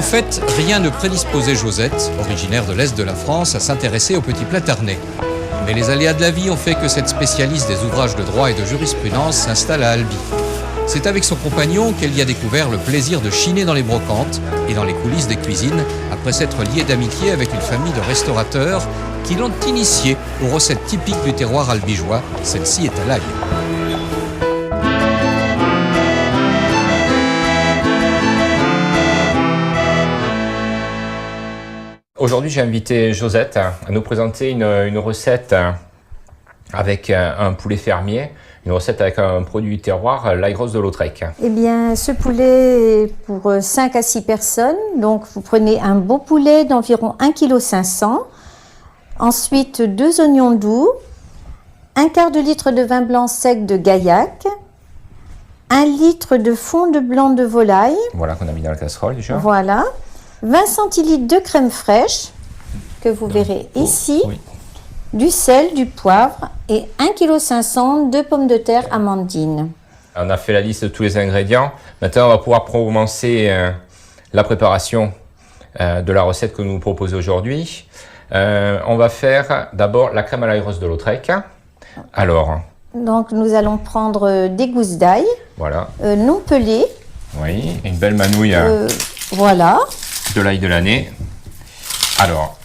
fait, rien ne prédisposait Josette, originaire de l'Est de la France, à s'intéresser aux petits plats ternais. Mais les aléas de la vie ont fait que cette spécialiste des ouvrages de droit et de jurisprudence s'installe à Albi. C'est avec son compagnon qu'elle y a découvert le plaisir de chiner dans les brocantes et dans les coulisses des cuisines, après s'être liée d'amitié avec une famille de restaurateurs qui l'ont initiée aux recettes typiques du terroir albigeois. Celle-ci est à l'ail. Aujourd'hui, j'ai invité Josette à nous présenter une recette avec un poulet fermier, une recette avec un produit du terroir, l'ail rose de Lautrec. Eh bien, ce poulet est pour 5 à 6 personnes. Donc, vous prenez un beau poulet d'environ 1,5 kg. Ensuite, 2 oignons doux, 1/4 de litre de vin blanc sec de Gaillac, 1 litre de fond de blanc de volaille. Voilà, qu'on a mis dans la casserole déjà. Voilà. 20 centilitres de crème fraîche, que vous verrez ici. Oui. Du sel, du poivre et 1,5 kg de pommes de terre amandines. On a fait la liste de tous les ingrédients. Maintenant, on va pouvoir commencer la préparation de la recette que nous vous proposons aujourd'hui. On va faire d'abord la crème à l'ail rose de Lautrec. Alors, donc nous allons prendre des gousses d'ail, voilà. Non pelées. Oui, une belle manouille Voilà. de l'ail de l'année. Alors,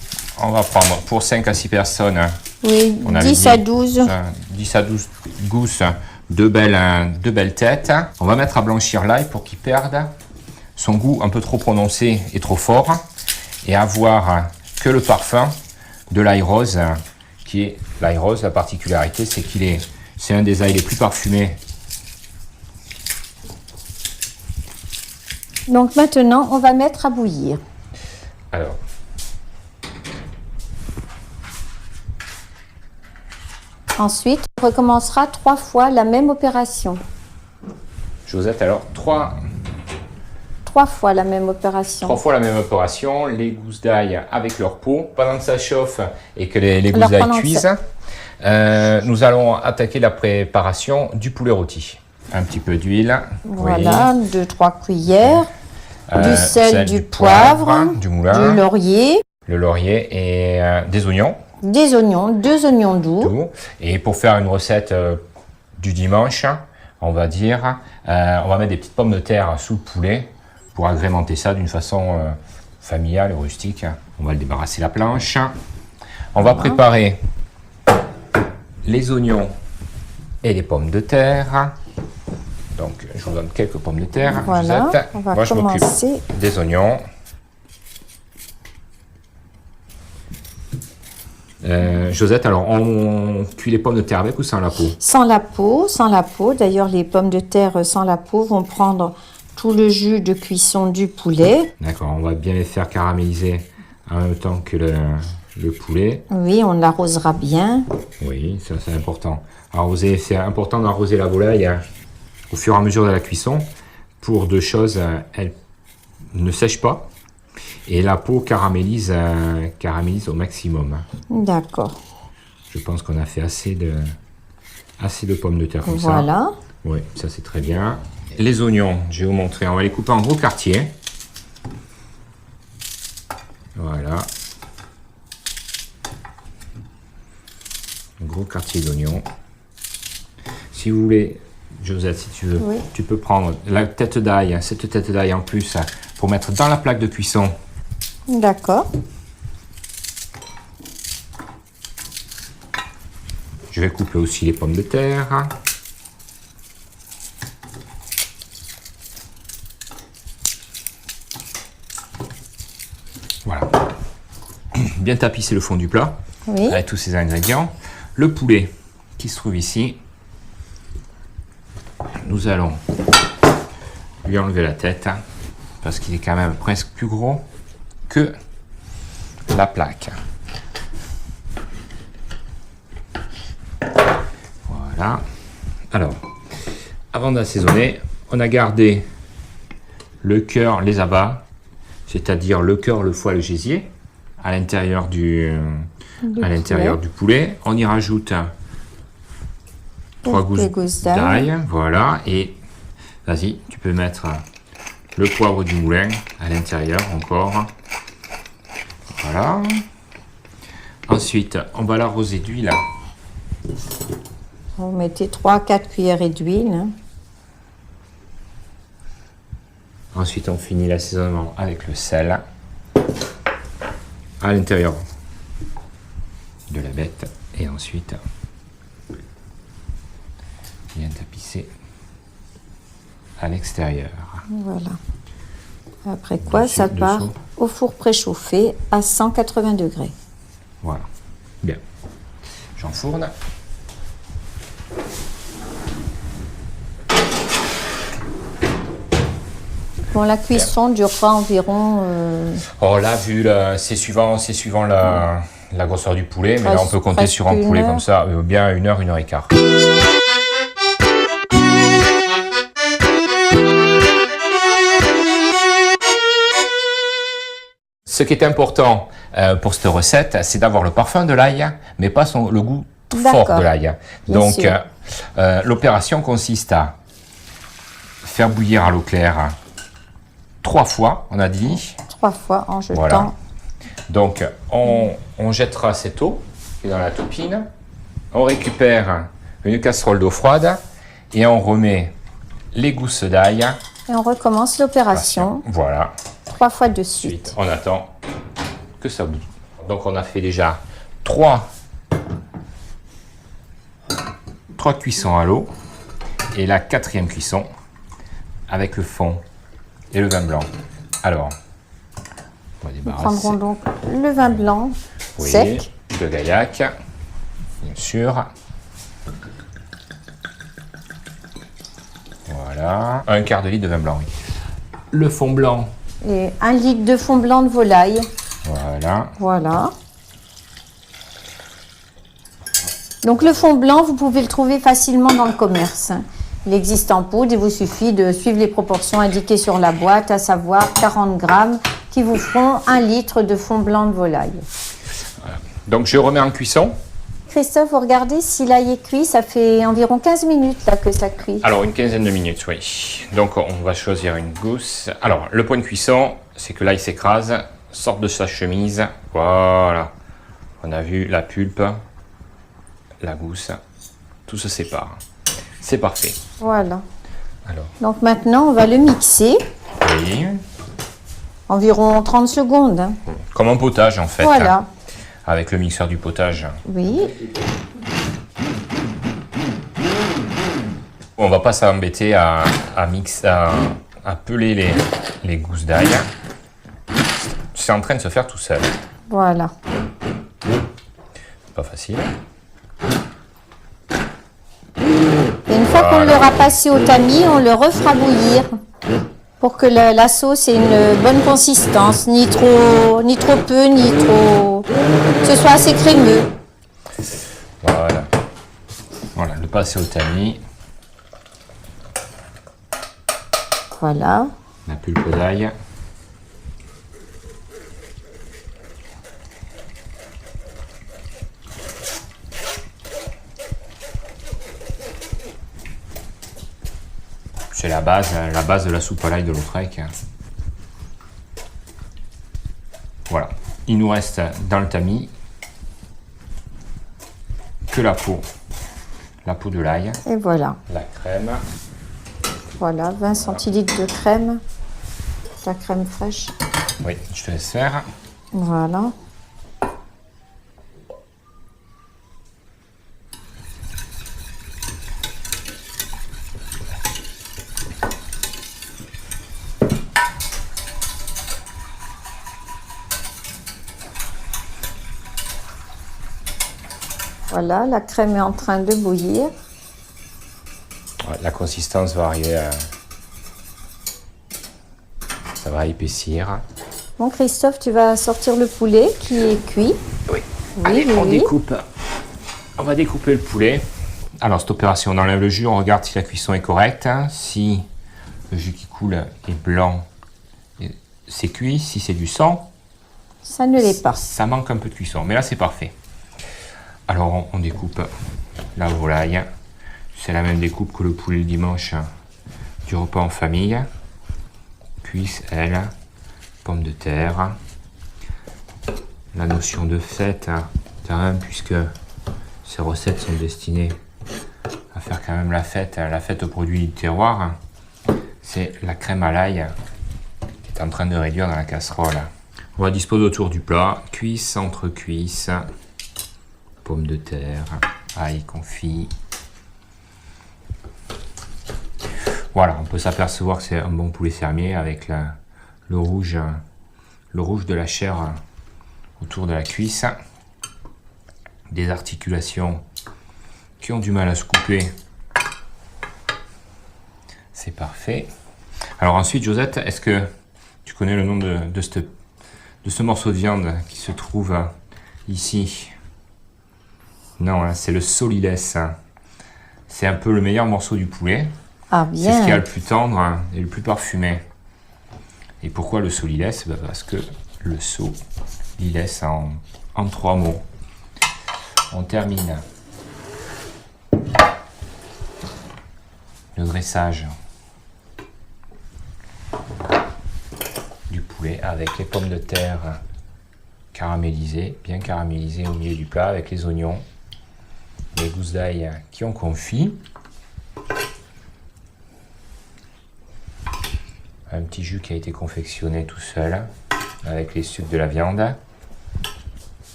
on va prendre pour 5 à 6 personnes. Oui, On avait 10 dit, à 12. 10 à 12 gousses, deux belles têtes. On va mettre à blanchir l'ail pour qu'il perde son goût un peu trop prononcé et trop fort et avoir que le parfum de l'ail rose, qui est l'ail rose. La particularité, c'est c'est un des ails les plus parfumés. Donc maintenant, on va mettre à bouillir. Alors, Ensuite, on recommencera 3 fois la même opération. Josette, alors 3 fois la même opération. fois la même opération, les gousses d'ail avec leur peau. Pendant que ça chauffe et que les gousses d'ail cuisent, nous allons attaquer la préparation du poulet rôti. Un petit peu d'huile. Voilà, Oui. 2-3 cuillères. Du sel, du poivre, du moulin, du laurier. Le laurier et des oignons. Des oignons, 2 oignons doux. Et pour faire une recette du dimanche, on va dire, on va mettre des petites pommes de terre sous le poulet pour agrémenter ça d'une façon familiale et rustique. On va le débarrasser la planche. On va préparer les oignons et les pommes de terre. Donc, je vous donne quelques pommes de terre. Voilà, Josette. on va Moi, je m'occupe commencer. des oignons. Josette, alors on cuit les pommes de terre avec ou sans la peau? Sans la peau, sans la peau. D'ailleurs, les pommes de terre sans la peau vont prendre tout le jus de cuisson du poulet. D'accord, on va bien les faire caraméliser en même temps que le poulet. Oui, on l'arrosera bien. Oui, ça c'est important. Arroser, c'est important d'arroser la volaille au fur et à mesure de la cuisson. Pour 2 choses, elle ne sèche pas et la peau caramélise au maximum. D'accord. Je pense qu'on a fait assez de pommes de terre comme ça. Voilà. Oui, ça c'est très bien. Les oignons, je vais vous montrer. On va les couper en gros quartiers. Voilà. Un gros quartier d'oignon. Si vous voulez, Josette, si tu veux, Oui. tu peux prendre la tête d'ail, cette tête d'ail en plus, pour mettre dans la plaque de cuisson. D'accord. Je vais couper aussi les pommes de terre. Voilà. Bien tapisser le fond du plat Oui. avec tous ces ingrédients. Le poulet qui se trouve ici. Nous allons lui enlever la tête parce qu'il est quand même presque plus gros que la plaque. Voilà. Alors, avant d'assaisonner, on a gardé le cœur, les abats, c'est-à-dire le cœur, le foie, le gésier, à l'intérieur du poulet. On y rajoute 3 gousses d'ail, voilà. Et vas-y, tu peux mettre le poivre du moulin à l'intérieur encore. Voilà. Ensuite, on va l'arroser d'huile. Vous mettez 3 à 4 cuillerées d'huile. Hein. Ensuite, on finit l'assaisonnement avec le sel à l'intérieur de la bête. Et ensuite, bien tapisser à l'extérieur. Voilà. Après quoi, ça part au four préchauffé à 180 degrés. Voilà. Bien. J'enfourne. Bon, la cuisson durera environ... Oh là, vu c'est suivant la grosseur du poulet, mais là on peut compter sur un poulet comme ça, bien 1 heure, 1 heure et quart. Ce qui est important pour cette recette, c'est d'avoir le parfum de l'ail, mais pas le goût fort de l'ail. Donc l'opération consiste à faire bouillir à l'eau claire 3 fois, on a dit. 3 fois en jetant. Voilà. Donc, on jettera cette eau qui est dans la toupine. On récupère une casserole d'eau froide et on remet les gousses d'ail. Et on recommence l'opération. Voilà. 3 fois de suite. Ensuite, on attend que ça bouille. Donc, on a fait déjà 3 cuissons à l'eau. Et la 4e cuisson avec le fond et le vin blanc. Alors, on va débarrasser. Nous prendrons donc le vin blanc sec. De Gaillac, bien sûr. Voilà. 1/4 de litre de vin blanc, oui. Le fond blanc. Et 1 litre de fond blanc de volaille. Voilà. Voilà. Donc le fond blanc, vous pouvez le trouver facilement dans le commerce. Il existe en poudre, il vous suffit de suivre les proportions indiquées sur la boîte, à savoir 40 grammes, qui vous feront 1 litre de fond blanc de volaille. Voilà. Donc je remets en cuisson. Christophe, vous regardez si l'ail est cuit, ça fait environ 15 minutes là que ça cuit. Alors une quinzaine de minutes, oui. Donc on va choisir une gousse. Alors le point de cuisson, c'est que l'ail s'écrase, sorte de sa chemise. Voilà. On a vu la pulpe, la gousse, tout se sépare. C'est parfait. Voilà. Alors. Donc maintenant, on va le mixer. Oui. Environ 30 secondes. Hein. Comme un potage en fait. Voilà. Hein, avec le mixeur du potage. Oui. On va pas s'embêter à peler les gousses d'ail. C'est en train de se faire tout seul. Voilà. Pas facile. Et une fois qu'on l'aura passé au tamis, on le refera bouillir pour que la sauce ait une bonne consistance, ni trop peu, ni trop... que ce soit assez crémeux. Voilà. Voilà, le passer au tamis. Voilà. La pulpe d'ail. C'est la base de la soupe à l'ail de Lautrec. Voilà. Il nous reste dans le tamis que la peau de l'ail. Et voilà. La crème. Voilà, 20 centilitres de crème. La crème fraîche. Oui, je te laisse faire. Voilà. Voilà, la crème est en train de bouillir. La consistance va arriver à... Ça va épaissir. Bon, Christophe, tu vas sortir le poulet qui est cuit. Oui. Oui, Allez, oui, on oui. découpe. On va découper le poulet. Alors, cette opération, on enlève le jus, on regarde si la cuisson est correcte. Hein. Si le jus qui coule est blanc, c'est cuit. Si c'est du sang, Ça ne l'est pas. ça manque un peu de cuisson. Mais là, c'est parfait. Alors, on découpe la volaille. C'est la même découpe que le poulet le dimanche du repas en famille. cuisse, elle, pommes de terre. La notion de fête, quand même, puisque ces recettes sont destinées à faire quand même la fête aux produits du terroir. C'est la crème à l'ail qui est en train de réduire dans la casserole. On va disposer autour du plat, cuisse entre cuisse, pommes de terre, ail confit. Voilà, on peut s'apercevoir que c'est un bon poulet fermier avec le rouge de la chair autour de la cuisse. Des articulations qui ont du mal à se couper. C'est parfait. Alors ensuite, Josette, est-ce que tu connais le nom de ce morceau de viande qui se trouve ici? Non, hein, c'est le solides. C'est un peu le meilleur morceau du poulet. Ah C'est bien. ce qui est le plus tendre et le plus parfumé. Et pourquoi le solides? Parce que le solides en 3 mots. On termine le dressage du poulet avec les pommes de terre caramélisées, bien caramélisées au milieu du plat avec les oignons, les gousses d'ail qui ont confit, un petit jus qui a été confectionné tout seul avec les sucres de la viande.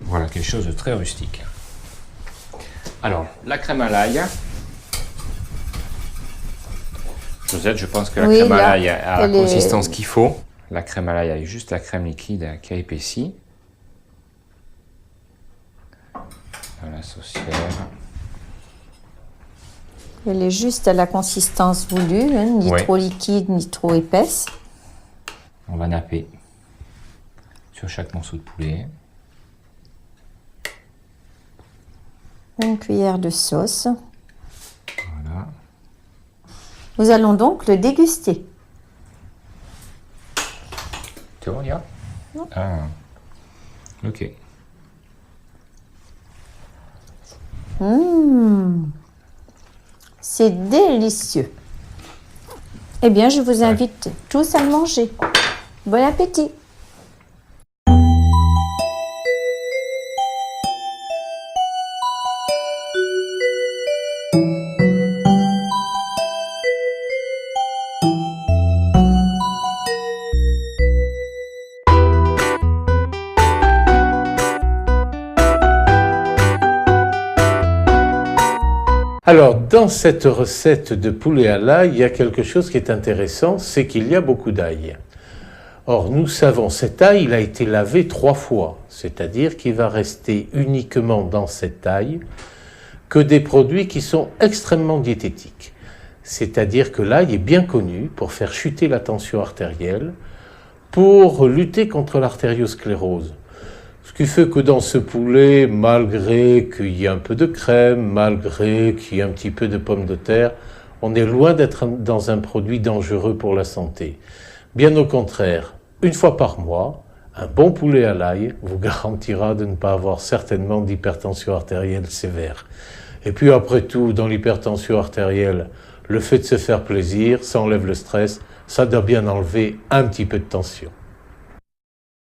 Voilà, quelque chose de très rustique. Alors, la crème à l'ail. Josette, je pense que la crème à l'ail a la consistance qu'il faut. La crème à l'ail a juste la crème liquide qui a épaissi. Dans la saucière. Elle est juste à la consistance voulue, hein, ni trop liquide, ni trop épaisse. On va napper sur chaque morceau de poulet. Une cuillère de sauce. Voilà. Nous allons donc le déguster. Tu vois, on y va? Non. Ah, ok. C'est délicieux. Eh bien, je vous invite tous à le manger. Bon appétit! Alors, dans cette recette de poulet à l'ail, il y a quelque chose qui est intéressant, c'est qu'il y a beaucoup d'ail. Or, nous savons, cet ail, il a été lavé 3 fois, c'est-à-dire qu'il va rester uniquement dans cet ail que des produits qui sont extrêmement diététiques. C'est-à-dire que l'ail est bien connu pour faire chuter la tension artérielle, pour lutter contre l'artériosclérose. Ce qui fait que dans ce poulet, malgré qu'il y ait un peu de crème, malgré qu'il y ait un petit peu de pommes de terre, on est loin d'être dans un produit dangereux pour la santé. Bien au contraire, une fois par mois, un bon poulet à l'ail vous garantira de ne pas avoir certainement d'hypertension artérielle sévère. Et puis après tout, dans l'hypertension artérielle, le fait de se faire plaisir, ça enlève le stress, ça doit bien enlever un petit peu de tension.